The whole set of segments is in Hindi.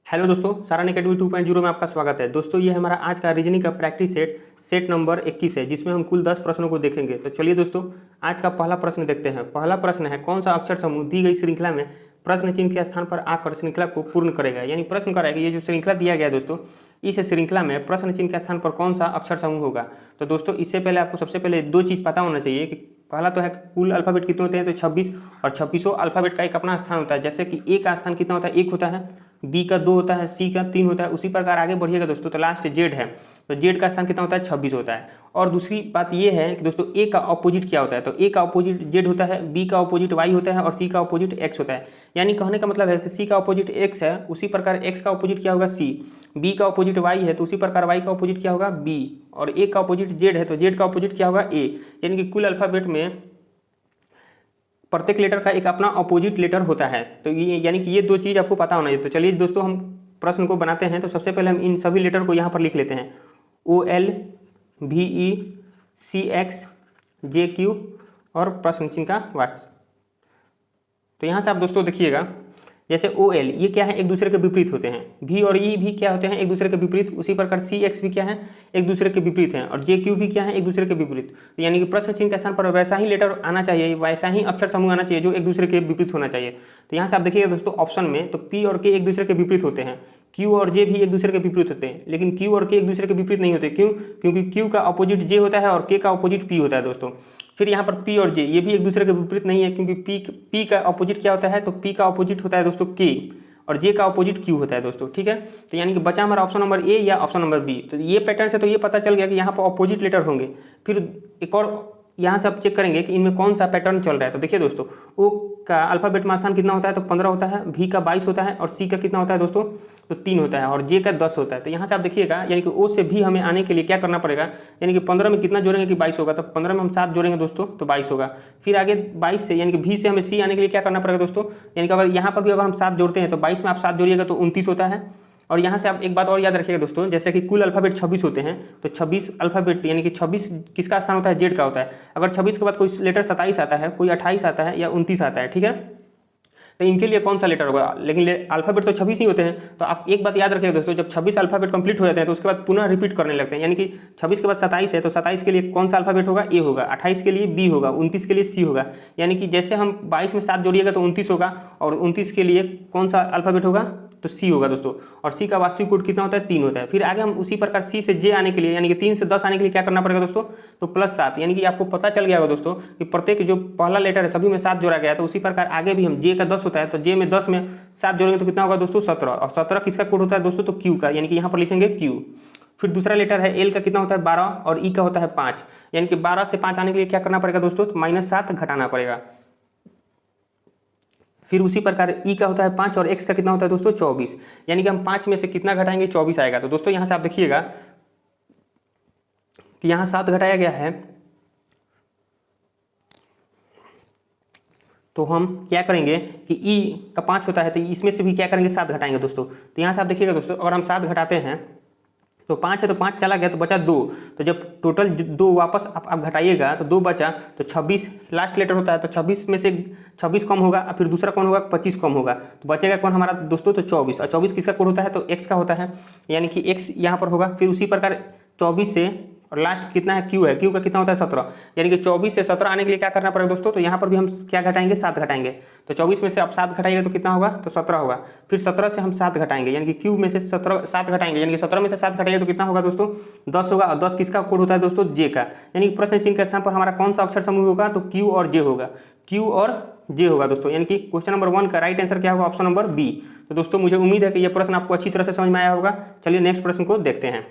हेलो दोस्तों, सारण अकेडमी 2.0 में आपका स्वागत है। दोस्तों ये हमारा आज का रीजनिंग का प्रैक्टिस सेट नंबर 21 है, जिसमें हम कुल 10 प्रश्नों को देखेंगे। तो चलिए दोस्तों, आज का पहला प्रश्न देखते हैं। पहला प्रश्न है, कौन सा अक्षर समूह दी गई श्रृंखला में प्रश्न चिन्ह के स्थान पर आकर श्रृंखला को पूर्ण करेगा। यानी प्रश्न कर रहा है कि ये जो श्रृंखला दिया गया है दोस्तों, इस श्रृंखला में प्रश्न चिन्ह के स्थान पर कौन सा अक्षर समूह होगा। तो दोस्तों इससे पहले आपको सबसे पहले दो चीज़ पता होना चाहिए कि पहला तो है कुल अल्फ़ाबेट कितने होते हैं, तो 26 और 26 अल्फ़ाबेट का एक अपना स्थान होता है। जैसे कि ए का स्थान कितना होता है, 1 होता है, बी का 2 होता है, सी का 3 होता है। उसी प्रकार आगे बढ़िएगा दोस्तों तो लास्ट जेड है, तो जेड का स्थान कितना होता है, 26 होता है। और दूसरी बात ये है कि दोस्तों ए का ऑपोजिट क्या होता है, तो ए का ऑपोजिट जेड होता है, बी का ऑपोजिट वाई होता है और सी का ऑपोजिट एक्स होता है। यानी कहने का मतलब है कि सी का ऑपोजिट एक्स है, उसी प्रकार एक्स का ऑपोजिट क्या होगा, सी। बी का ऑपोजिट वाई है, तो उसी प्रकार वाई का ऑपोजिट क्या होगा, बी। और ए का ऑपोजिट जेड है, तो जेड का ऑपोजिट क्या होगा, ए। यानी कि कुल अल्फ़ाबेट में प्रत्येक लेटर का एक अपना ऑपोजिट लेटर होता है। तो ये यानी कि ये दो चीज़ आपको पता होना चाहिए। तो चलिए दोस्तों हम प्रश्न को बनाते हैं। तो सबसे पहले हम इन सभी लेटर को यहाँ पर लिख लेते हैं, OL VE CX JQ और प्रश्न चिन्ह का वाच। तो यहाँ से आप दोस्तों देखिएगा, जैसे OL ये क्या है, एक दूसरे के विपरीत होते हैं। V और E भी क्या होते हैं, एक दूसरे के विपरीत। उसी प्रकार CX भी क्या है, एक दूसरे के विपरीत हैं। और JQ भी क्या है, एक दूसरे के विपरीत। तो यानी कि प्रश्न चिन्ह के स्थान पर वैसा ही लेटर आना चाहिए, वैसा ही अक्षर समूह आना चाहिए जो एक दूसरे के विपरीत होना चाहिए। तो यहाँ से आप देखिएगा दोस्तों ऑप्शन में, तो P और K एक दूसरे के विपरीत होते हैं, Q और J भी एक दूसरे के विपरीत होते हैं। लेकिन Q और K एक दूसरे के विपरीत नहीं होते। क्यों? क्योंकि Q का अपोजिट J होता है और K का अपोजिट P होता है दोस्तों। फिर यहाँ पर P और J ये भी एक दूसरे के विपरीत नहीं है, क्योंकि P का अपोजिट क्या होता है, तो P का अपोजिट होता है दोस्तों K और J का अपोजिट Q होता है दोस्तों। ठीक है, तो यानी कि बचा हमारा ऑप्शन नंबर A या ऑप्शन नंबर B। तो ये पैटर्न से तो ये पता चल गया कि यहाँ पर अपोजिट लेटर होंगे। फिर एक और यहाँ से आप चेक करेंगे कि इनमें कौन सा पैटर्न चल रहा है। तो देखिए दोस्तों, O का अल्फ़ाबेट में स्थान कितना होता है, तो 15 होता है, V का 22 होता है और C का कितना होता है दोस्तों, तो 3 होता है और J का 10 होता है। तो यहाँ से आप देखिएगा, यानी कि O से V हमें आने के लिए क्या करना पड़ेगा, यानी कि 15 में कितना जोड़ेंगे कि 22 होगा, तो 15 में हम 7 जोड़ेंगे दोस्तों तो 22 होगा। फिर आगे 22 से यानी कि V से हमें C आने के लिए क्या करना पड़ेगा दोस्तों, यानी कि अगर यहाँ पर भी अगर हम 7 जोड़ते हैं तो 22 में आप 7 जोड़िएगा तो 29 होता है। और यहाँ से आप एक बात और याद रखिएगा दोस्तों, जैसे कि कुल अल्फ़ाबेट 26 होते हैं, तो 26 अल्फ़ाबेट यानी कि 26 किसका स्थान होता है, जेड का होता है। अगर 26 के बाद कोई लेटर 27 आता है, कोई 28 आता है या 29 आता है, ठीक है, तो इनके लिए कौन सा लेटर होगा। लेकिन अल्फ़ाबेट तो 26 ही होते हैं। तो आप एक बात याद रखिएगा दोस्तों, जब 26 अल्फ़ाबेट कंप्लीट हो जाते हैं तो उसके बाद पुनः रिपीट करने लगते हैं। यानी कि 26 के बाद 27 है, तो 27 के लिए कौन सा अल्फ़ाबेट होगा, ए होगा। 28 के लिए बी होगा, 29 के लिए सी होगा। यानी कि जैसे हम 22 में 7 जोड़िएगा तो 29 होगा और 29 के लिए कौन सा अल्फ़ाबेट होगा, तो सी होगा दोस्तों। और सी का वास्तविक कोड कितना होता है, 3 होता है। फिर आगे हम उसी प्रकार सी से जे आने के लिए, यानी कि 3 से 10 आने के लिए क्या करना पड़ेगा दोस्तों, तो +7। यानी कि आपको पता चल गया होगा दोस्तों कि प्रत्येक जो पहला लेटर है सभी में 7 जोड़ा गया है। तो उसी प्रकार आगे भी हम जे का 10 होता है, तो जे में 10 में 7 जोड़ेंगे तो कितना होगा दोस्तों, 17। और 17 किसका कोड होता है दोस्तों, तो क्यू का, यानी कि यहाँ पर लिखेंगे क्यू। फिर दूसरा लेटर है एल का, कितना होता है 12 और ई का होता है 5। यानी कि 12 से 5 आने के लिए क्या करना पड़ेगा दोस्तों, तो -7 घटाना पड़ेगा। फिर उसी प्रकार ई का होता है 5 और एक्स का कितना होता है दोस्तों, 24। यानी कि हम 5 में से कितना घटाएंगे, 24 आएगा। तो दोस्तों यहाँ से आप देखिएगा कि यहाँ 7 घटाया गया है, तो हम क्या करेंगे कि ई का 5 होता है, तो इसमें से भी क्या करेंगे, 7 घटाएंगे दोस्तों। तो यहाँ से आप देखिएगा दोस्तों, अगर हम 7 घटाते हैं तो 5 है, तो 5 चला गया तो बचा 2। तो जब टोटल 2 वापस आप घटाइएगा तो 2 बचा, तो 26 लास्ट लेटर होता है। तो 26 में से 26 कम होगा, फिर दूसरा कौन होगा, 25 कम होगा, तो बचेगा कौन हमारा दोस्तों, तो 24। और 24 किसका कोड होता है, तो एक्स का होता है, यानी कि एक्स यहाँ पर होगा। फिर उसी प्रकार 24 से और लास्ट कितना है, क्यू है, क्यू का कितना होता है 17। यानी कि 24 से 17 आने के लिए क्या करना पड़ेगा दोस्तों, तो यहाँ पर भी हम क्या घटाएंगे, 7 घटाएंगे। तो 24 में से आप 7 घटाइएगा तो कितना होगा, तो 17 होगा। फिर 17 से हम 7 घटाएंगे, यानी कि क्यू में से 7 घटाएंगे, यानी कि 17 में से 7 घटाइएगा तो कितना होगा दोस्तों, 10 होगा। और 10 किसका कोड होता है दोस्तों, जे का। यानी कि प्रश्न चिन्ह के स्थान पर हमारा कौन सा अक्षर समूह होगा, तो क्यू और जे होगा, क्यू और जे होगा दोस्तों। यानी कि क्वेश्चन नंबर 1 का राइट आंसर क्या होगा, ऑप्शन नंबर बी। तो दोस्तों मुझे उम्मीद है कि यह प्रश्न आपको अच्छी तरह से समझ में आया होगा। चलिए नेक्स्ट प्रश्न को देखते हैं।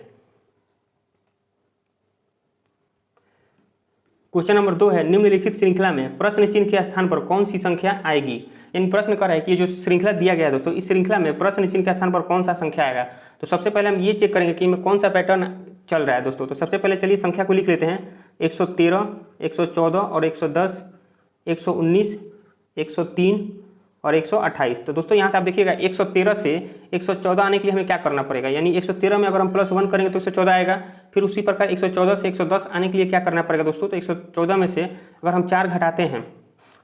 क्वेश्चन नंबर 2 है, निम्नलिखित श्रृंखला में प्रश्न चिन्ह के स्थान पर कौन सी संख्या आएगी। यानी प्रश्न कर रहा है कि ये जो श्रृंखला दिया गया है दोस्तों, इस श्रृंखला में प्रश्न चिन्ह के स्थान पर कौन सा संख्या आएगा। तो सबसे पहले हम ये चेक करेंगे कि इनमें कौन सा पैटर्न चल रहा है दोस्तों। तो सबसे पहले चलिए संख्या को लिख लेते हैं, 113, 114 और 110, 119, 103 और 128। तो दोस्तों यहाँ से आप देखिएगा 113 से 114 आने के लिए हमें क्या करना पड़ेगा, यानी 113 में अगर हम +1 करेंगे तो 114 आएगा। फिर उसी प्रकार 114 से 110 आने के लिए क्या करना पड़ेगा दोस्तों, तो 114 में से अगर हम 4 घटाते हैं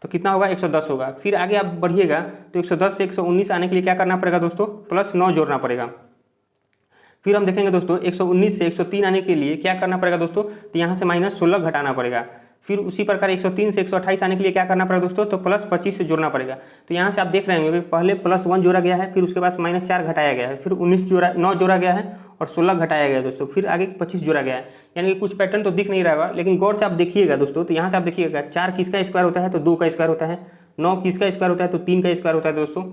तो कितना होगा 110 होगा। फिर आगे आप बढ़िएगा तो 110 से 119 आने के लिए क्या करना पड़ेगा दोस्तों, +9 जोड़ना पड़ेगा। फिर हम देखेंगे दोस्तों 119 से 103 आने के लिए क्या करना पड़ेगा दोस्तों, तो यहाँ से -16 घटाना पड़ेगा। फिर उसी प्रकार 103 से 128 आने के लिए क्या करना पड़ेगा दोस्तों, तो +25 से जोड़ना पड़ेगा। तो यहाँ से आप देख रहे होंगे कि पहले +1 जोड़ा गया है, फिर उसके बाद -4 घटाया गया है, फिर 9 जोड़ा गया है और 16 घटाया गया है दोस्तों, फिर आगे 25 जोड़ा गया है। यानी कि कुछ पैटर्न तो दिख नहीं रहा होगा, लेकिन गौर से आप देखिएगा दोस्तों। तो यहाँ से आप देखिएगा 4 किसका स्क्वायर होता है, तो 2 का स्क्वायर होता है। 9 किसका स्क्वायर होता है, तो 3 का स्क्वायर होता है दोस्तों।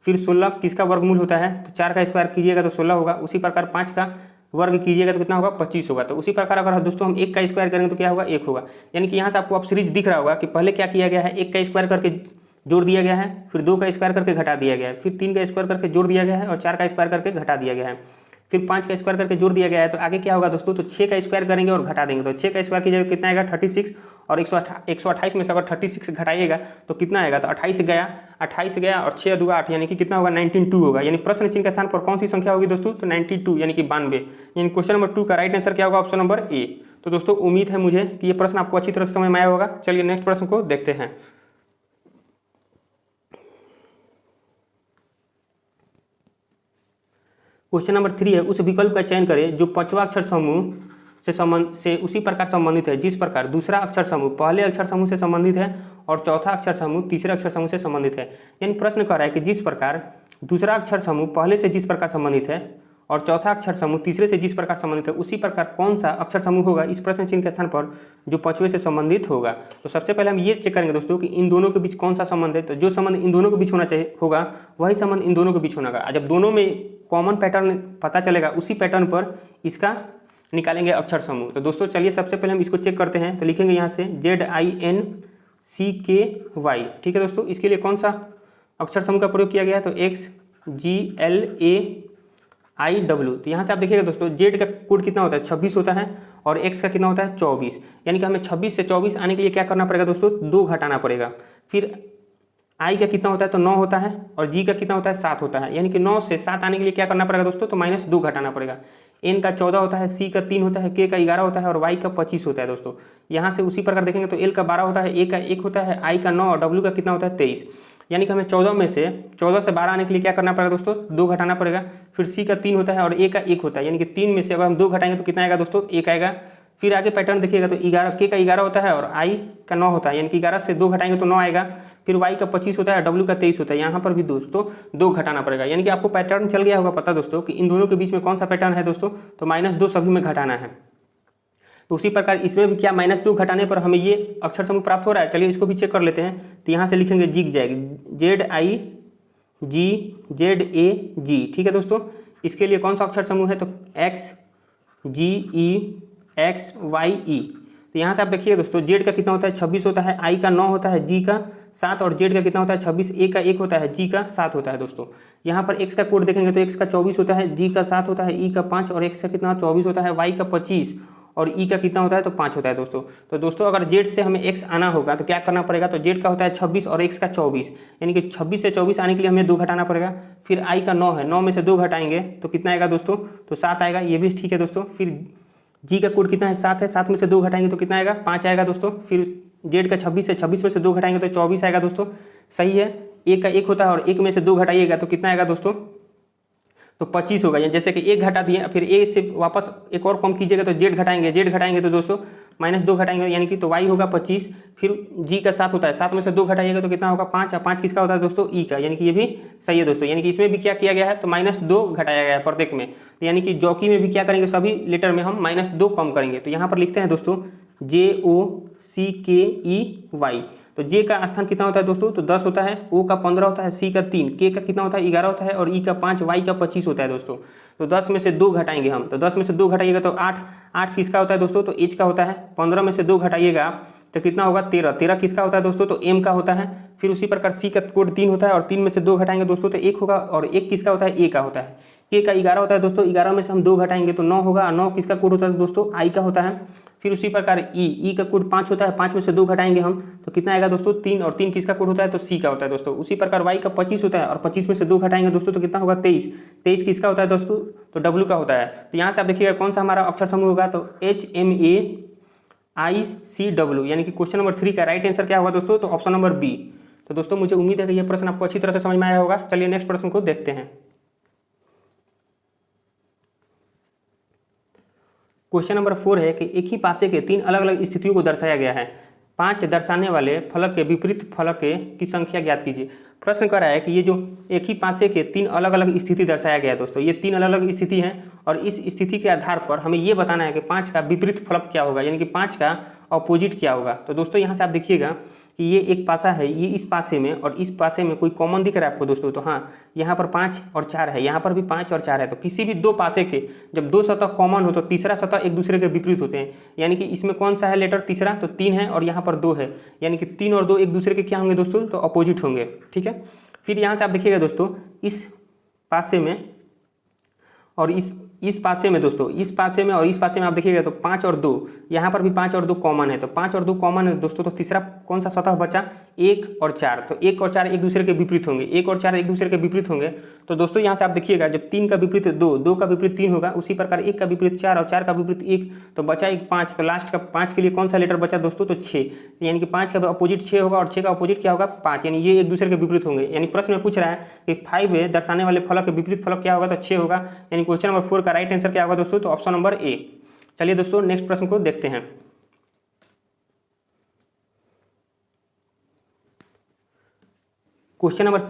फिर 16 किसका वर्गमूल होता है, तो 4 का स्क्वायर कीजिएगा तो 16 होगा। उसी प्रकार 5 का वर्ग कीजिएगा तो कितना होगा, 25 होगा। तो उसी प्रकार अगर दोस्तों हम 1 का स्क्वायर करेंगे तो क्या होगा, 1 होगा। यानी कि यहाँ से आपको अब सीरीज दिख रहा होगा कि पहले क्या किया गया है, 1 का स्क्वायर करके जोड़ दिया गया है, फिर 2 का स्क्वायर करके घटा दिया गया है, फिर 3 का स्क्वायर करके जोड़ दिया गया है और 4 का स्क्वायर करके घटा दिया गया है, फिर 5 का स्क्वायर करके जोड़ दिया गया है। तो आगे क्या होगा दोस्तों, तो 6 का स्क्वायर करेंगे और घटा देंगे। तो 6 का स्क्वायर कीजिएगा कितना आएगा, 36, और 128 में से अगर 36 घटाइएगा तो कितना आएगा, तो 28 गया और 6 दूगा 8, यानी कि कितना होगा, 92 होगा। यानी प्रश्न चिन्ह के स्थान पर कौन सी संख्या होगी दोस्तों, तो 92 यानी कि 92। यानी क्वेश्चन नंबर 2 का राइट आंसर क्या होगा, ऑप्शन नंबर ए। तो दोस्तों उम्मीद है मुझे कि ये प्रश्न आपको अच्छी तरह से समझ में आया होगा। चलिए नेक्स्ट प्रश्न को देखते हैं। क्वेश्चन नंबर 3 है, उस विकल्प का चयन करें जो पांचवा अक्षर समूह से उसी प्रकार संबंधित है जिस प्रकार दूसरा अक्षर समूह पहले अक्षर समूह से संबंधित है और चौथा अक्षर समूह तीसरे अक्षर समूह से संबंधित है। यानी प्रश्न कह रहा है कि जिस प्रकार दूसरा अक्षर समूह पहले से जिस प्रकार संबंधित है और चौथा अक्षर समूह तीसरे से जिस प्रकार संबंधित है, उसी प्रकार कौन सा अक्षर समूह होगा इस प्रश्न चिन्ह के स्थान पर जो पांचवें से संबंधित होगा। तो सबसे पहले हम ये चेक करेंगे दोस्तों कि इन दोनों के बीच कौन सा संबंध है। तो जो संबंध इन दोनों के बीच होना चाहिए होगा वही संबंध इन दोनों के बीच होना होगा। जब दोनों में कॉमन पैटर्न पता चलेगा उसी पैटर्न पर इसका निकालेंगे अक्षर समूह। तो दोस्तों चलिए सबसे पहले हम इसको चेक करते हैं। तो लिखेंगे यहाँ से ZINCKY, ठीक है दोस्तों। इसके लिए कौन सा अक्षर समूह का प्रयोग किया गया है, तो XGLAIW। तो यहाँ से आप देखिएगा दोस्तों Z का कोड कितना होता है, 26 होता है और X का कितना होता है, 24। यानी कि हमें 26 से 24 आने के लिए क्या करना पड़ेगा दोस्तों, 2 घटाना पड़ेगा। फिर I का कितना होता है, तो 9 होता है और G का कितना होता है, 7 होता है। यानी कि 9 से 7 आने के लिए क्या करना पड़ेगा दोस्तों, तो -2 घटाना पड़ेगा। N का 14 होता है, C का 3 होता है, K का 11 होता है और Y का 25 होता है दोस्तों। यहाँ से उसी प्रकार देखेंगे तो L का 12 होता है, A का 1 होता है, I का 9 और W का कितना होता है, 23। यानी कि हमें 14 से 12 आने के लिए क्या करना पड़ेगा दोस्तों, 2 घटाना पड़ेगा। फिर C का 3 होता है और A का 1 होता है, यानी कि 3 में से अगर हम 2 घटाएंगे तो कितना आएगा दोस्तों, 1 आएगा। फिर आगे पैटर्न देखिएगा तो 11 K का 11 होता है और I का 9 होता है, यानी कि 11 से 2 घटाएंगे तो 9 आएगा। फिर Y का 25 होता है, W का 23 होता है, यहाँ पर भी दोस्तों 2 घटाना पड़ेगा। यानी कि आपको पैटर्न चल गया होगा पता दोस्तों कि इन दोनों के बीच में कौन सा पैटर्न है दोस्तों, तो -2 सभी में घटाना है। तो उसी प्रकार इसमें भी क्या -2 घटाने पर हमें ये अक्षर समूह प्राप्त हो रहा है। चलिए इसको भी चेक कर लेते हैं। तो यहाँ से लिखेंगे ZIGZAG, ठीक है दोस्तों। इसके लिए कौन सा अक्षर समूह है, तो XGEXYE। तो यहाँ से आप देखिए दोस्तों Z का कितना होता है, 26 होता है, I का 9 होता है, G का 7 और Z का कितना होता है, 26, A का 1 होता है, G का 7 होता है दोस्तों। यहाँ पर X का कोड देखेंगे तो X का 24 होता है, G का 7 होता है, E का 5 और X का कितना 24 होता है, Y का 25 और E का कितना होता है, तो 5 होता है दोस्तों। तो दोस्तों अगर Z से हमें X आना होगा तो क्या करना पड़ेगा, तो Z का होता है 26 और X का 24, यानी कि 26 से 24 आने के लिए हमें 2 घटाना पड़ेगा। फिर I का 9 है, 9 में से 2 घटाएंगे तो कितना आएगा दोस्तों, तो 7 आएगा, ये भी ठीक है दोस्तों। फिर G का कोड कितना है, 7 है, 7 में से 2 घटाएंगे तो कितना आएगा, 5 आएगा दोस्तों। फिर Z का 26 है, 26 में से 2 घटाएंगे तो 24 आएगा दोस्तों, सही है। A का 1 होता है और 1 में से 2 घटाइएगा तो कितना आएगा दोस्तों, तो 25 होगा। जैसे कि 1 घटा दिए, फिर A से वापस एक और कम कीजिएगा तो Z घटाएंगे तो दोस्तों -2 घटाएंगे, यानी कि तो Y होगा 25। फिर G का 7 होता है, 7 में से 2 घटाइएगा तो कितना होगा, 5। 5 किसका होता है दोस्तों, E का, यानी कि ये भी सही है दोस्तों। यानी कि इसमें भी क्या किया गया है, तो -2 घटाया गया है प्रत्येक में। तो यानी कि जॉकी में भी क्या करेंगे, सभी लेटर में हम -2 कम करेंगे। तो यहाँ पर लिखते हैं दोस्तों JOCKEY। तो J का स्थान कितना होता है दोस्तों, तो 10 होता है, O का 15 होता है, C का 3, K का कितना होता है, 11 होता है और E का 5, Y का 25 होता है दोस्तों। तो 10 में से 2 घटाएंगे हम, तो 10 में से 2 घटाइएगा तो 8 किसका होता है दोस्तों, तो H का होता है। 15 में से 2 घटाइएगा तो कितना होगा, 13 किसका होता है दोस्तों, तो M का होता है। फिर उसी प्रकार C का कोड 3 होता है और 3 में से 2 घटाएंगे दोस्तों तो 1 होगा और 1 किसका होता है, A का होता है। K का 11 होता है दोस्तों, 11 में से हम 2 घटाएंगे तो 9 होगा। 9 किसका कोड होता है दोस्तों, I का होता है। फिर उसी प्रकार E का कोड 5 होता है, 5 में से 2 घटाएंगे हम तो कितना आएगा दोस्तों, 3 और 3 किसका कोड होता है, तो C का होता है दोस्तों। उसी प्रकार Y का 25 होता है और 25 में से 2 घटाएंगे दोस्तों तो कितना होगा, 23 किसका होता है दोस्तों, तो W का होता है। तो यहाँ से आप देखिएगा कौन सा हमारा अक्षर समूह होगा, तो HMAYY ICW, यानी कि क्वेश्चन नंबर 3 का राइट आंसर क्या होगा दोस्तों? तो ऑप्शन नंबर बी। तो दोस्तों मुझे उम्मीद है कि यह प्रश्न आपको अच्छी तरह से समझ में आया होगा। चलिए नेक्स्ट प्रश्न को देखते हैं। क्वेश्चन नंबर 4 है कि एक ही पासे के 3 अलग अलग स्थितियों को दर्शाया गया है। 5 दर्शाने वाले फलक के विपरीत फलक की संख्या ज्ञात कीजिए। प्रश्न कर रहा है कि ये जो एक ही पासे के 3 अलग अलग स्थिति दर्शाया गया है दोस्तों, ये 3 अलग अलग स्थिति हैं और इस स्थिति के आधार पर हमें ये बताना है कि 5 का विपरीत फलक क्या होगा, यानी कि 5 का अपोजिट क्या होगा। तो दोस्तों यहाँ से आप देखिएगा कि ये एक पासा है, ये इस पासे में और इस पासे में कोई कॉमन दिख रहा है आपको दोस्तों? तो हाँ, यहाँ पर 5 और 4 है, यहाँ पर भी 5 और 4 है। तो किसी भी दो पासे के जब दो सतह कॉमन हो तो तीसरा सतह एक दूसरे के विपरीत होते हैं, यानी कि इसमें कौन सा है लेटर तीसरा? तो 3 है और यहाँ पर 2 है, यानी कि 3 और 2 एक दूसरे के क्या होंगे दोस्तों? तो अपोजिट होंगे। ठीक है, फिर यहाँ से आप देखिएगा दोस्तों, इस पासे में और इस पासे में दोस्तों, इस पासे में और इस पासे में आप देखिएगा तो 5 और 2, यहाँ पर भी 5 और 2 कॉमन है। तो 5 और 2 कॉमन है दोस्तों, तो तीसरा कौन सा सतह बचा? 1 और 4। तो 1 और 4 एक दूसरे के विपरीत होंगे, 1 और 4 एक दूसरे के विपरीत होंगे। तो दोस्तों यहाँ से आप देखिएगा, जब 3 का विपरीत 2, 2 का विपरीत 3 होगा, उसी प्रकार 1 का विपरीत 4 और 4 का विपरीत 1, तो बचा 1 5। तो लास्ट का 5 के लिए कौन सा लेटर बचा दोस्तों? तो 6, यानी कि 5 का अपोजिट 6 होगा और 6 का अपोजिट क्या होगा? 5, यानी ये एक दूसरे के विपरीत होंगे। यानी प्रश्न में पूछ रहा है कि 5 दर्शाने वाले फलक के विपरीत फलक क्या होगा? तो 6 होगा, यानी क्वेश्चन नंबर 4 का राइट आंसर क्या होगा दोस्तों? तो ऑप्शन नंबर ए। चलिए दोस्तों नेक्स्ट प्रश्न को देखते हैं। क्वेश्चन नंबर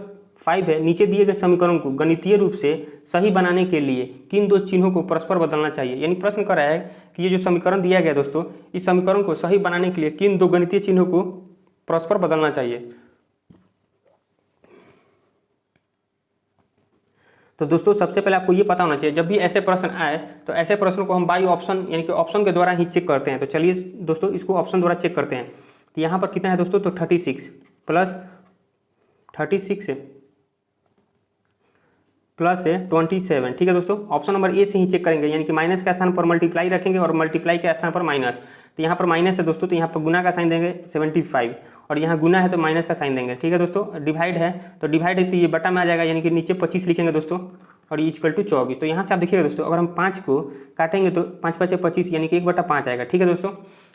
5 है, नीचे दिए गए समीकरण को गणितीय रूप से सही बनाने के लिए किन दो चिन्हों को परस्पर बदलना चाहिए। यानी प्रश्न कर रहा है कि ये जो समीकरण दिया गया दोस्तों, इस समीकरण को सही बनाने के लिए किन दो गणितीय चिन्हों को परस्पर बदलना चाहिए। तो दोस्तों सबसे पहले आपको ये पता होना चाहिए, जब भी ऐसे प्रश्न आए तो ऐसे प्रश्नों को हम बाई ऑप्शन यानी कि ऑप्शन के द्वारा ही चेक करते हैं। तो चलिए दोस्तों इसको ऑप्शन द्वारा चेक करते हैं। तो यहाँ पर कितना है दोस्तों? तो 36 प्लस 36 प्लस 27। ठीक है दोस्तों, ऑप्शन नंबर ए से ही चेक करेंगे, यानी कि माइनस के स्थान पर मल्टीप्लाई रखेंगे और मल्टीप्लाई के स्थान पर माइनस। तो यहाँ पर माइनस है दोस्तों, तो यहाँ पर गुना का साइन देंगे 75 और यहाँ गुना है तो माइनस का साइन देंगे। ठीक है दोस्तों, डिवाइड है तो डिवाइड है तो ये बटा में आ जाएगा, यानी कि नीचे 25 लिखेंगे दोस्तों और ये इक्वल टू 24। तो यहाँ से आप देखिएगा दोस्तों, अगर हम 5 को काटेंगे तो 5 5 25, यानी कि 1/5 आएगा। ठीक है दोस्तों,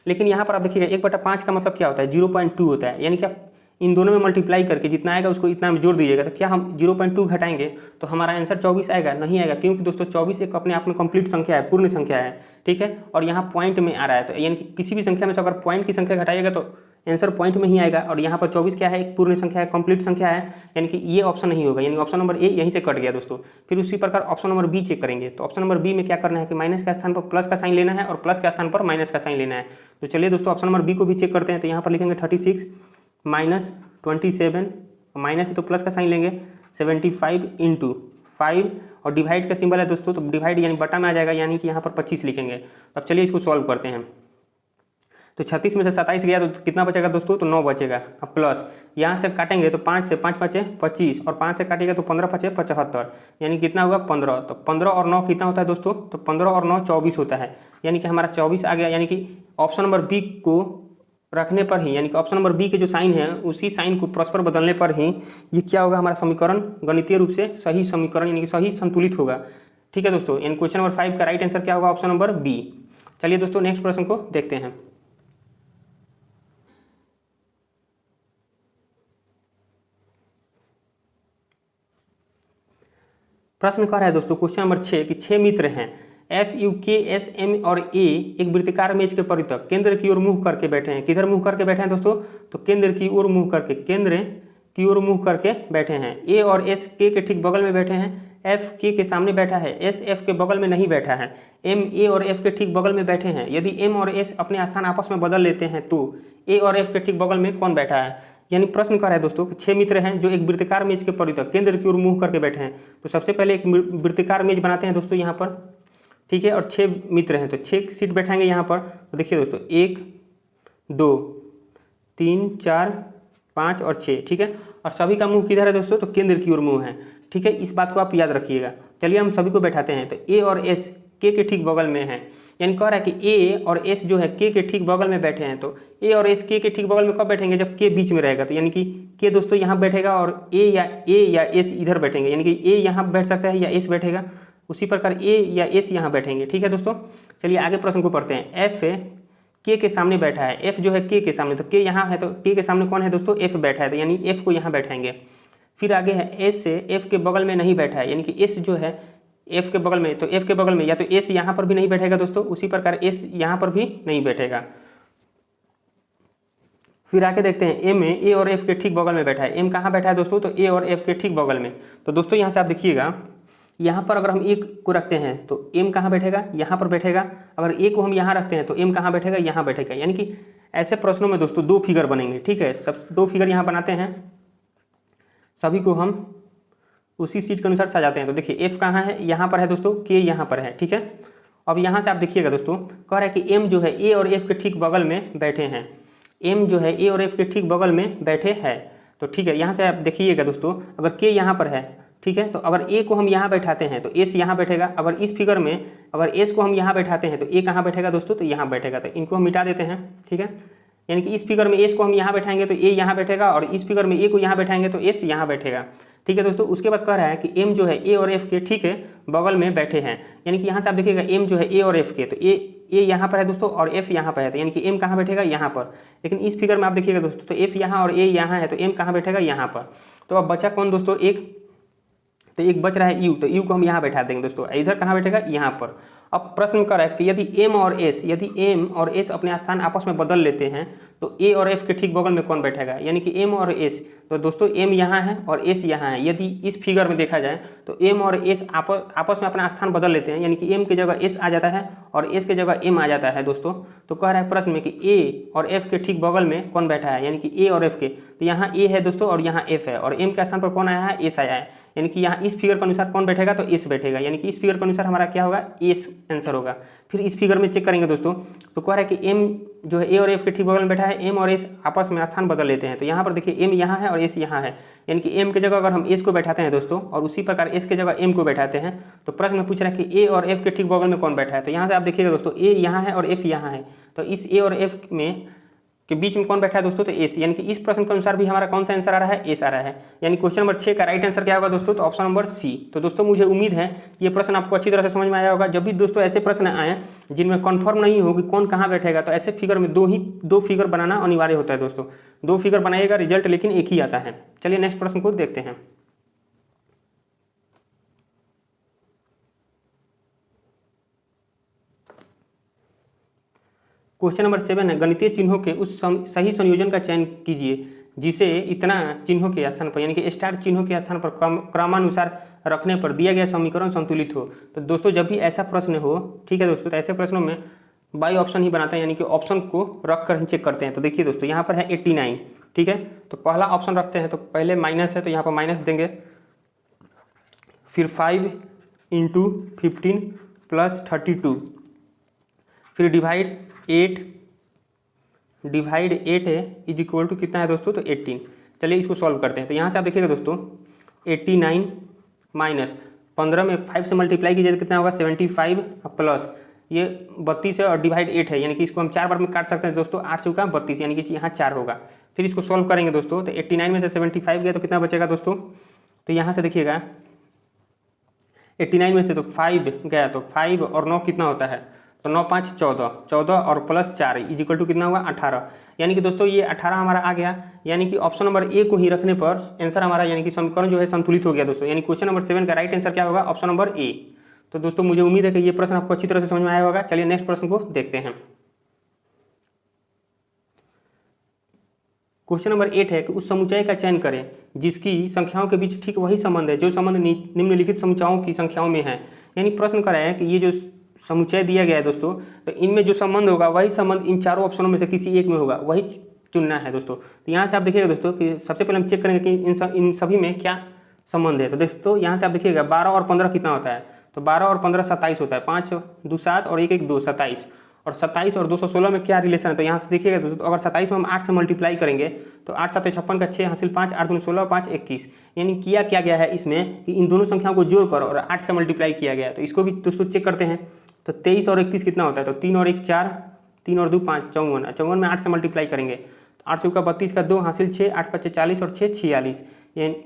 लेकिन यहाँ पर आप देखिएगा 1/5 का मतलब क्या होता है? 0.2 होता है, यानी कि आप इन दोनों में मल्टीप्लाई करके जितना आएगा उसको इतना में जोड़ दीजिएगा। तो क्या हम 0.2 घटाएंगे तो हमारा आंसर 24 आएगा? नहीं आएगा, क्योंकि दोस्तों 24 एक अपने आप में कंप्लीट संख्या है, पूर्ण संख्या है। ठीक है, और यहाँ पॉइंट में आ रहा है, तो यानी कि किसी भी संख्या में से अगर पॉइंट की संख्या घटाइएगा तो आंसर पॉइंट में ही आएगा। और यहाँ पर 24 क्या है? एक पूर्ण संख्या है, कंप्लीट संख्या है, यानी कि ये ऑप्शन नहीं होगा, यानी ऑप्शन नंबर ए यहीं से कट गया दोस्तों। फिर उसी प्रकार ऑप्शन नंबर बी चेक करेंगे। तो ऑप्शन नंबर बी में क्या करना है कि माइनस के स्थान पर प्लस का साइन लेना है और प्लस के स्थान पर माइनस का साइन लेना है। तो चलिए दोस्तों ऑप्शन नंबर बी को भी चेक करते हैं। तो यहाँ पर लिखेंगे 36 माइनस 27, माइनस है तो प्लस का साइन लेंगे 75 इंटू 5 और डिवाइड का सिंबल है दोस्तों, तो डिवाइड यानी बटा में आ जाएगा, यानी कि यहाँ पर 25 लिखेंगे। अब चलिए इसको सॉल्व करते हैं। तो 36 में से 27 गया तो कितना बचेगा दोस्तों? तो 9 बचेगा। अब प्लस यहाँ से काटेंगे तो 5 से 5 बचे 25 और 5 से काटेगा तो 15 बचे 75, यानी कितना होगा? 15। तो 15 और 9 कितना होता है दोस्तों? तो 15 और 9 24 होता है, यानी कि हमारा 24 आ गया। यानी कि ऑप्शन नंबर बी को रखने पर ही, यानी कि ऑप्शन नंबर बी के जो साइन है उसी साइन को परस्पर बदलने पर ही ये क्या होगा? हमारा समीकरण गणितीय रूप से सही समीकरण यानी कि सही संतुलित होगा। ठीक है दोस्तों, यानी क्वेश्चन नंबर 5 का राइट आंसर क्या होगा? Option number B. चलिए दोस्तों नेक्स्ट प्रश्न को देखते हैं। प्रश्न कह रहा है दोस्तों क्वेश्चन नंबर 6 कि 6 मित्र हैं एफ यू के एस एम और ए एक वृत्ताकार मेज के परितः केंद्र की ओर मुंह करके बैठे हैं। किधर मुंह करके बैठे हैं दोस्तों? तो केंद्र की ओर मुंह करके, केंद्र की ओर मुंह करके बैठे हैं। ए और एस के ठीक बगल में बैठे हैं, एफ के सामने बैठा है, एस एफ के बगल में नहीं बैठा है, एम ए और एफ के ठीक बगल में बैठे हैं। यदि एम और एस अपने स्थान आपस में बदल लेते हैं तो ए और एफ के ठीक बगल में कौन बैठा है? यानी प्रश्न कर रहा है दोस्तों कि 6 मित्र हैं जो एक वृत्ताकार मेज के परितः केंद्र की ओर मुंह करके बैठे हैं। तो सबसे पहले एक वृत्ताकार मेज बनाते हैं दोस्तों यहाँ पर। ठीक है, और 6 मित्र हैं तो 6 सीट बैठाएंगे यहाँ पर। तो देखिए दोस्तों 1 2 3 4 5 और 6। ठीक है, और सभी का मुंह किधर है दोस्तों? तो केंद्र की ओर मुंह है। ठीक है, इस बात को आप याद रखिएगा। चलिए हम सभी को बैठाते हैं। तो ए और एस के ठीक बगल में है, यानी कह रहा है कि ए और एस जो है के ठीक बगल में बैठे हैं। तो ए और एस के ठीक बगल में कब बैठेंगे? जब के बीच में रहेगा। तो यानी कि के दोस्तों यहाँ बैठेगा और ए या एस इधर बैठेंगे, यानी कि ए यहाँ बैठ सकता है या एस बैठेगा। उसी प्रकार ए या एस यहाँ बैठेंगे। ठीक है दोस्तों, चलिए आगे प्रश्न को पढ़ते हैं। एफ के सामने बैठा है, एफ जो है के सामने, तो के यहाँ है तो के सामने कौन है दोस्तों, एफ बैठा है, तो यानी एफ को यहाँ बैठाएंगे। फिर आगे है एस से एफ के बगल में नहीं बैठा है, यानी कि एस जो है एफ के बगल में, तो एफ के बगल में या तो एस यहाँ पर भी नहीं बैठेगा दोस्तों, उसी प्रकार एस यहाँ पर भी नहीं बैठेगा। फिर आके देखते हैं एम में ए और एफ के ठीक बगल में बैठा है, एम कहाँ बैठा है दोस्तों, तो ए और एफ के ठीक बगल में। तो दोस्तों यहाँ से आप देखिएगा, यहाँ पर अगर हम ए को रखते हैं तो एम कहाँ बैठेगा, यहाँ पर बैठेगा। अगर ए को हम यहाँ रखते हैं तो एम कहाँ बैठेगा, यहाँ बैठेगा। यानी कि ऐसे प्रश्नों में दोस्तों दो फिगर बनेंगे, ठीक है। सब दो फिगर यहाँ बनाते हैं, सभी को हम उसी सीट के अनुसार सजाते हैं। तो देखिए एफ कहाँ है, यहाँ पर है दोस्तों, के यहाँ पर है, ठीक है। अब यहाँ से आप देखिएगा दोस्तों, कह रहा है कि एम जो है ए और एफ के ठीक बगल में बैठे हैं, एम जो है ए और एफ के ठीक बगल में बैठे हैं। तो ठीक है, यहाँ से आप देखिएगा दोस्तों, अगर के यहाँ पर है, ठीक है, तो अगर ए को हम यहाँ बैठाते हैं तो एस यहाँ बैठेगा। अगर इस फिगर में अगर एस को हम यहाँ बैठाते हैं तो ए कहाँ बैठेगा दोस्तों, तो यहाँ बैठेगा। तो इनको हम मिटा देते हैं, ठीक है। यानी कि इस फिगर में एस को हम यहाँ बैठाएंगे तो ए यहाँ बैठेगा, और इस फिगर में ए को यहाँ बैठाएंगे तो एस यहाँ बैठेगा, ठीक है दोस्तों। उसके बाद कह रहा है कि एम जो है ए और एफ के ठीक है बगल में बैठे हैं। यानी कि यहाँ से आप देखिएगा एम जो है ए और एफ के, तो ए यहाँ पर है दोस्तों और एफ यहाँ पर है, तो यानी कि एम कहाँ बैठेगा, यहाँ पर। लेकिन इस फिगर में आप देखिएगा दोस्तों, तो एफ यहाँ और ए यहाँ है, तो एम कहाँ बैठेगा, यहाँ पर। तो अब बचा कौन दोस्तों, एक, तो एक बच रहा है यू, तो यू को हम यहाँ बैठा देंगे दोस्तों। इधर कहाँ बैठेगा, यहाँ पर। अब प्रश्न कर रहा है कि यदि एम और एस अपने स्थान आपस में बदल लेते हैं तो ए और एफ के ठीक बगल में कौन बैठेगा। यानी कि एम और एस, तो दोस्तों एम यहाँ है और एस यहाँ है। यदि इस फिगर में देखा जाए तो एम और एस आपस में अपना स्थान बदल लेते हैं, यानी कि एम की जगह एस आ जाता है और एस की जगह एम आ जाता है दोस्तों। तो कह रहा है प्रश्न में कि ए और एफ के ठीक बगल में कौन बैठा है, यानी कि ए और एफ के, तो यहाँ ए है दोस्तों और यहाँ एफ है, और एम के स्थान पर कौन आया है, एस आया है। यानी कि यहाँ इस फिगर के अनुसार कौन बैठेगा, तो एस बैठेगा। यानी कि इस फिगर के अनुसार हमारा क्या होगा, एस आंसर होगा। फिर इस फिगर में चेक करेंगे दोस्तों, तो कह रहा है कि एम जो है ए और एफ के ठीक बगल में बैठा है, एम और एस आपस में स्थान बदल लेते हैं। तो यहाँ पर देखिए एम यहाँ है और एस यहाँ है, यानी कि एम की जगह अगर हम एस को बैठाते हैं दोस्तों और उसी प्रकार एस की जगह एम को बैठाते हैं, तो प्रश्न में पूछ रहा है कि ए और एफ के ठीक बगल में कौन बैठा है। तो यहाँ से आप देखिएगा दोस्तों, ए यहाँ है और एफ यहाँ है, तो इस ए और एफ में के बीच में कौन बैठा है दोस्तों, तो एस। यानी कि इस प्रश्न के अनुसार भी हमारा कौन सा आंसर आ रहा है, एस आ रहा है। यानी क्वेश्चन नंबर 6 का राइट आंसर क्या होगा दोस्तों, तो ऑप्शन नंबर सी। तो दोस्तों मुझे उम्मीद है ये प्रश्न आपको अच्छी तरह से समझ में आया होगा। जब भी दोस्तों ऐसे प्रश्न आए जिनमें कन्फर्म नहीं होगी कौन कहाँ बैठेगा, तो ऐसे फिगर में दो फिगर बनाना अनिवार्य होता है दोस्तों। दो फिगर बनाइएगा, रिजल्ट लेकिन एक ही आता है। चलिए नेक्स्ट प्रश्न को देखते हैं। क्वेश्चन नंबर 7 है, गणितीय चिन्हों के उस सही संयोजन का चयन कीजिए जिसे इतना चिन्हों के स्थान पर, यानी कि स्टार चिन्हों के स्थान पर क्रमानुसार रखने पर दिया गया समीकरण संतुलित हो। तो दोस्तों जब भी ऐसा प्रश्न हो, ठीक है दोस्तों, तो ऐसे प्रश्नों में बाई ऑप्शन ही बनाते हैं, यानी कि ऑप्शन को रख कर ही चेक करते हैं। तो देखिए दोस्तों यहाँ पर है 89, ठीक है, तो पहला ऑप्शन रखते हैं, तो पहले माइनस है तो यहाँ पर माइनस देंगे, फिर 5 × 15 + 32, फिर डिवाइड 8 है इज इक्वल टू कितना है दोस्तों, तो 18। चलिए इसको सॉल्व करते हैं। तो यहाँ से आप देखिएगा दोस्तों 89 माइनस 15 में 5 से मल्टीप्लाई कीजिए तो कितना होगा 75 प्लस ये 32 है और डिवाइड 8 है, यानी कि इसको हम 4 बार में काट सकते हैं दोस्तों। 8 चौका 32, यानी कि यहाँ 4 होगा। फिर इसको सॉल्व करेंगे दोस्तों, तो 89 में से 75 गया तो कितना बचेगा दोस्तों, तो यहाँ से देखिएगा 89 में से तो 5 गया, तो 5 और 9 कितना होता है, तो 9 × 5 = 14 और प्लस 4 इज इक्वल टू कितना होगा 18। यानी कि दोस्तों ये 18 हमारा आ गया। यानी कि ऑप्शन नंबर ए को ही रखने पर आंसर हमारा, यानी कि समीकरण जो है संतुलित हो गया दोस्तों। यानी क्वेश्चन नंबर 7 का राइट आंसर क्या होगा, ऑप्शन नंबर ए। तो दोस्तों मुझे उम्मीद है कि ये प्रश्न आपको अच्छी तरह से समझ में आया होगा। चलिए नेक्स्ट प्रश्न को देखते हैं। क्वेश्चन नंबर 8 है कि उस समुच्चय का चयन करें जिसकी संख्याओं के बीच ठीक वही संबंध है जो संबंध निम्नलिखित समुच्चयों की संख्याओं में है। यानी प्रश्न कर रहा है कि ये जो समुच्चय दिया गया है दोस्तों, तो इनमें जो संबंध होगा वही संबंध इन चारों ऑप्शनों में से किसी एक में होगा, वही चुनना है दोस्तों। तो यहाँ से आप देखिएगा दोस्तों कि सबसे पहले हम चेक करेंगे कि इन सभी में क्या संबंध है। तो दोस्तों यहाँ से आप देखिएगा 12 और 15 कितना होता है, तो 12 और 15 27 होता है, 5 × 2 = 7 और 1 × 2 = 27। और 27 और 216 में क्या रिलेशन है, तो यहाँ से देखिएगा दोस्तों, अगर 27 में हम 8 से मल्टीप्लाई करेंगे तो 8 × 7 = 56 का 6 हासिल 5, 8 × 2 = 16, 5 × 21। यानी किया क्या गया है इसमें कि इन दोनों संख्याओं को जोड़कर और 8 से मल्टीप्लाई किया गया है। तो इसको भी दोस्तों चेक करते हैं। तो 23 और 31 कितना होता है, तो 3 और 1 4, 3 और 2 5, 54। 54 में 8 से मल्टीप्लाई करेंगे तो 8 चौका 32 का 2 हासिल 6, 8 × 5 = 40 और 6 = 46। यानी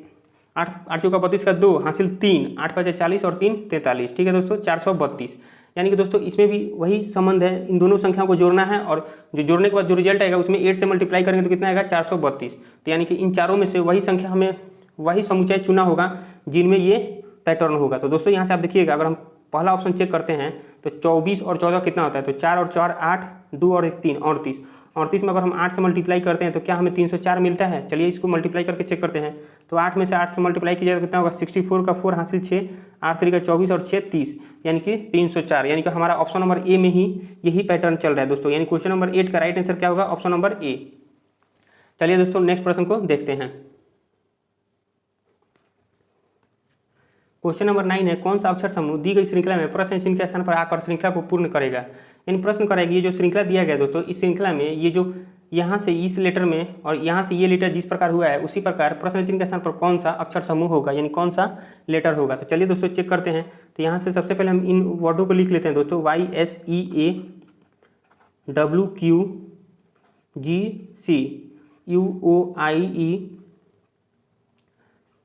8 चौका 32 का 2 हासिल 3, 8 × 5 = 40 और 3 = 43। ठीक है दोस्तों, 432। यानी कि दोस्तों इसमें भी वही संबंध है, इन दोनों संख्याओं को जोड़ना है और जो जोड़ने के बाद जो रिजल्ट आएगा उसमें 8 से मल्टीप्लाई करेंगे तो कितना आएगा 432। तो यानी कि इन चारों में से वही संख्या हमें वही समुच्चय चुना होगा जिनमें ये पैटर्न होगा। तो दोस्तों यहाँ से आप देखिएगा, अगर हम पहला ऑप्शन चेक करते हैं तो 24 और 14 कितना होता है, तो 4 और 4 8, 2 और 1 3 38। 38 में अगर हम 8 से मल्टीप्लाई करते हैं तो क्या हमें 304 मिलता है। चलिए इसको मल्टीप्लाई करके चेक करते हैं। तो 8 में से 8 से मल्टीप्लाई कीजिएगा तो कितना होगा 64 का 4 हासिल 6, 8 3 का 24 और 6 30, यानी कि 304। यानी कि हमारा ऑप्शन नंबर ए में ही यही पैटर्न चल रहा है दोस्तों। यानी क्वेश्चन नंबर 8 का राइट आंसर क्या होगा, ऑप्शन नंबर ए। चलिए दोस्तों नेक्स्ट प्रश्न को देखते हैं। क्वेश्चन नंबर 9 है, कौन सा अक्षर समूह दी गई श्रृंखला में प्रश्न चिन्ह के स्थान पर आकर श्रृंखला को पूर्ण करेगा। यानी प्रश्न करेगी, ये जो श्रृंखला दिया गया दोस्तों, इस श्रृंखला में ये जो यहाँ से इस लेटर में और यहाँ से ये लेटर जिस प्रकार हुआ है उसी प्रकार प्रश्न चिन्ह के स्थान पर कौन सा अक्षर समूह होगा, यानी कौन सा लेटर होगा। तो चलिए दोस्तों चेक करते हैं। तो यहाँ से सबसे पहले हम इन वर्डों को लिख लेते हैं दोस्तों, YSEAWQGCUOIE,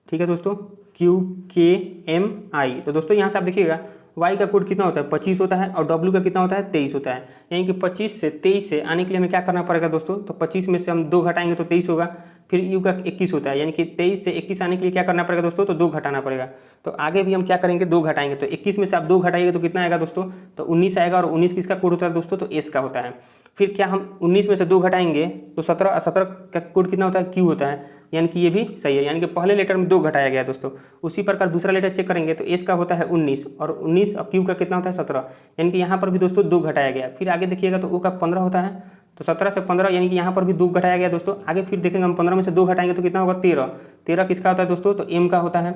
ठीक है दोस्तों, QKMI। तो दोस्तों यहाँ से आप देखिएगा y का कोड कितना होता है 25 होता है और w का कितना होता है 23 होता है। यानी कि 25 से 23 से आने के लिए हमें क्या करना पड़ेगा दोस्तों, तो 25 में से हम 2 घटाएंगे तो 23 होगा। फिर u का 21 होता है, यानी कि 23 से 21 आने के लिए क्या करना पड़ेगा दोस्तों, तो 2 घटाना पड़ेगा। तो आगे भी हम क्या करेंगे, 2 घटाएंगे। तो 21 में से आप 2 घटाइएगा तो कितना आएगा दोस्तों, तो 19 आएगा। और 19 किसका कोड होता है दोस्तों, तो s का होता है। फिर क्या हम 19 में से 2 घटाएंगे तो 17 का कोड कितना होता है, q होता है। यानी कि ये भी सही है, यानी कि पहले लेटर में 2 घटाया गया दोस्तों। उसी प्रकार दूसरा लेटर चेक करेंगे तो s का होता है 19 और 19 और q का कितना होता है 17, यानी कि यहाँ पर भी दोस्तों 2 घटाया गया। फिर आगे देखिएगा तो o का 15 होता है, तो 17 से 15, यानी कि यहाँ पर भी 2 घटाया गया दोस्तों। आगे फिर देखेंगे हम 15 में से 2 घटाएंगे तो कितना होगा 13। 13 किसका होता है दोस्तों, तो m का होता है।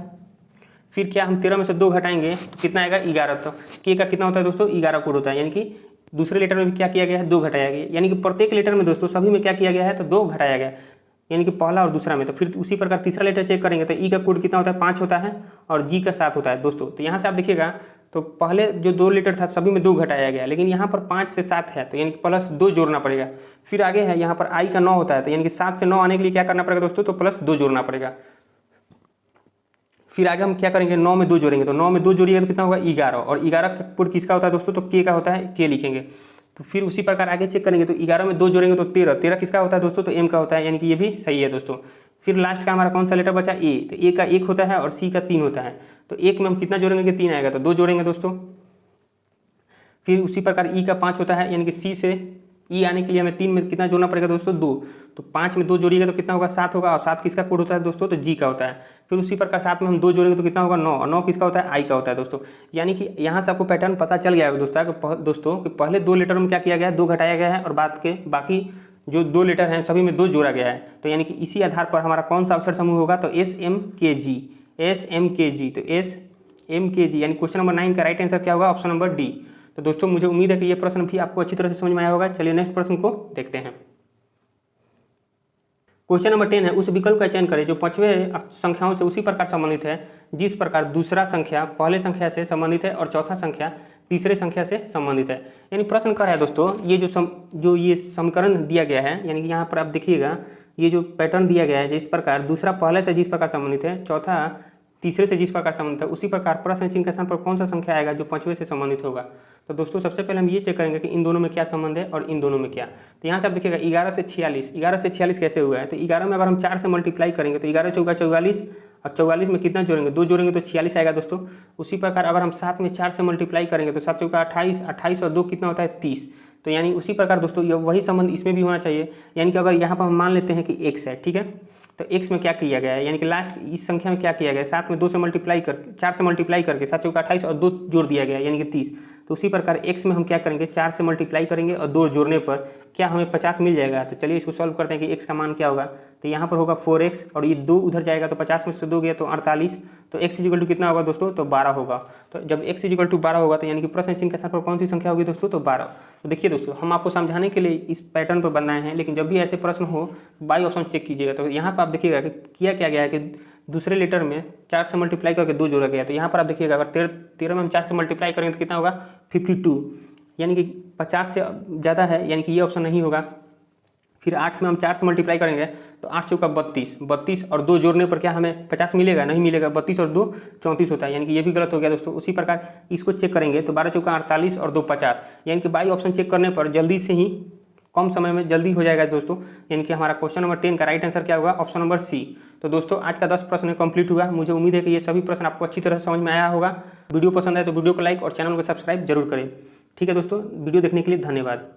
फिर क्या हम 13 में से 2 घटाएंगे तो कितना आएगा 11। तो k का कितना होता है दोस्तों, 11 कोड होता है। यानी कि दूसरे लेटर में भी क्या किया गया है, 2 घटाया गया। यानी कि प्रत्येक लेटर में दोस्तों सभी में क्या किया गया है, तो 2 घटाया गया, यानी कि पहला और दूसरा में। तो फिर उसी प्रकार तीसरा लेटर चेक करेंगे तो ई का कोड कितना होता है 5 होता है और जी का 7 होता है दोस्तों। तो यहाँ से आप देखिएगा तो पहले जो 2 लेटर था सभी में 2 घटाया गया, लेकिन यहाँ पर 5 से 7 है तो यानी कि प्लस 2 जोड़ना पड़ेगा। फिर आगे है यहाँ पर आई का 9 होता है, तो यानी कि 7 से 9 आने के लिए क्या करना पड़ेगा दोस्तों, तो प्लस 2 जोड़ना पड़ेगा। फिर आगे हम क्या करेंगे, 9 में 2 जोड़ेंगे, तो 9 में 2 जोड़िएगा तो कितना होगा 11। और 11 का कोड किसका होता है दोस्तों, तो के का होता है, के लिखेंगे। तो फिर उसी प्रकार आगे चेक करेंगे तो 11 में 2 जोड़ेंगे तो 13। 13 किसका होता है दोस्तों, तो एम का होता है, यानी कि ये भी सही है दोस्तों। फिर लास्ट का हमारा कौन सा लेटर बचा, ए। तो ए का 1 होता है और सी का 3 होता है। तो 1 में हम कितना जोड़ेंगे कि 3 आएगा, तो 2 जोड़ेंगे दोस्तों। फिर उसी प्रकार ई का 5 होता है, यानी कि सी से ई आने के लिए हमें 3 में कितना जोड़ना पड़ेगा दोस्तों, 2। तो 5 में 2 जोड़िएगा तो कितना होगा 7 होगा, और 7 किसका कोड होता है दोस्तों, तो जी का होता है। फिर उसी प्रकार 7 में हम 2 जोड़ेंगे तो कितना होगा 9, और 9 किसका होता है, आई का होता है दोस्तों। यानी कि यहाँ से आपको पैटर्न पता चल गया है दोस्तों कि पहले 2 लेटर में क्या किया गया है, 2 घटाया गया है और बाकी जो 2 लेटर हैं सभी में 2 जोड़ा गया है। तो यानी कि इसी आधार पर हमारा कौन सा अक्षर समूह होगा, तो SMKG। तो SMKG यानी क्वेश्चन नंबर 9 का राइट आंसर क्या होगा, ऑप्शन नंबर डी। तो दोस्तों मुझे उम्मीद है कि ये प्रश्न भी आपको अच्छी तरह से समझ में आया होगा। चलिए नेक्स्ट प्रश्न को देखते हैं। क्वेश्चन नंबर 10 है, उस विकल्प का चयन करें जो 5वें संख्याओं से उसी प्रकार संबंधित है जिस प्रकार दूसरा संख्या पहले संख्या से संबंधित है और चौथा संख्या तीसरे संख्या से संबंधित है। यानी प्रश्न कर है दोस्तों, ये जो ये समीकरण दिया गया है, यानी कि यहाँ पर आप देखिएगा ये जो पैटर्न दिया गया है, जिस प्रकार दूसरा पहले से जिस प्रकार संबंधित है, चौथा तीसरे से जिस प्रकार संबंधित है, उसी प्रकार प्रश्न चिन्ह के स्थान पर कौन सा संख्या आएगा जो 5वें से संबंधित होगा। तो दोस्तों सबसे पहले हम ये चेक करेंगे कि इन दोनों में क्या संबंध है और इन दोनों में क्या। तो यहाँ से आप देखिएगा 11 से 46 कैसे हुआ है। तो 11 में अगर हम 4 से मल्टीप्लाई करेंगे तो 11 चौका 44 और 44 में कितना जोड़ेंगे, 2 जोड़ेंगे तो 46 आएगा दोस्तों। उसी प्रकार अगर हम 7 में 4 से मल्टीप्लाई करेंगे तो 7 चौका 28, 28 और 2 कितना होता है 30। तो यानी उसी प्रकार दोस्तों ये वही संबंध इसमें भी होना चाहिए। यानी कि अगर यहाँ पर हम मान लेते हैं कि x है, ठीक है, तो x में क्या किया गया है, यानी कि लास्ट इस संख्या में क्या किया गया है, 7 में 2 से मल्टीप्लाई करके 4 से मल्टीप्लाई करके 7 चौका 28 और 2 जोड़ दिया गया है, यानी कि 30। तो उसी प्रकार x में हम क्या करेंगे, 4 से मल्टीप्लाई करेंगे और 2 जोड़ने पर क्या हमें 50 मिल जाएगा। तो चलिए इसको सॉल्व करते हैं कि x का मान क्या होगा। तो यहाँ पर होगा 4x और ये 2 उधर जाएगा तो 50 में से 2 गया तो 48। तो x इक्वल टू कितना होगा दोस्तों, तो 12 होगा। तो जब x इक्वल टू 12 होगा तो यानी कि प्रश्न चिन्ह के स्थान पर कौन सी संख्या होगी दोस्तों, तो 12। तो देखिए दोस्तों हम आपको समझाने के लिए इस पैटर्न पर बनाए हैं, लेकिन जब भी ऐसे प्रश्न हो बाई ऑप्शन चेक कीजिएगा। तो यहाँ पर आप देखिएगा कि किया क्या गया है कि दूसरे लेटर में 4 से मल्टीप्लाई करके 2 जोड़ा गया। तो यहाँ पर आप देखिएगा अगर 13 में हम 4 से मल्टीप्लाई करेंगे तो कितना होगा 52, यानी कि 50 से ज़्यादा है, यानी कि ये ऑप्शन नहीं होगा। फिर 8 में हम 4 से मल्टीप्लाई करेंगे तो 8 चौका 32, 32 और 2 जोड़ने पर क्या हमें 50 मिलेगा? नहीं मिलेगा, 32 और 2 34 होता है, यानी कि ये भी गलत हो गया दोस्तों। उसी प्रकार इसको चेक करेंगे तो 12 चौका 48 और 2 50, यानी कि बाई ऑप्शन चेक करने पर जल्दी से ही कम समय में जल्दी हो जाएगा दोस्तों। यानी कि हमारा क्वेश्चन नंबर 10 का राइट आंसर क्या होगा? Option number C. तो दोस्तों आज का 10 प्रश्न कंप्लीट हुआ। मुझे उम्मीद है कि ये सभी प्रश्न आपको अच्छी तरह से समझ में आया होगा। वीडियो पसंद आए तो वीडियो को लाइक और चैनल को सब्सक्राइब जरूर करें। ठीक है दोस्तों, वीडियो देखने के लिए धन्यवाद।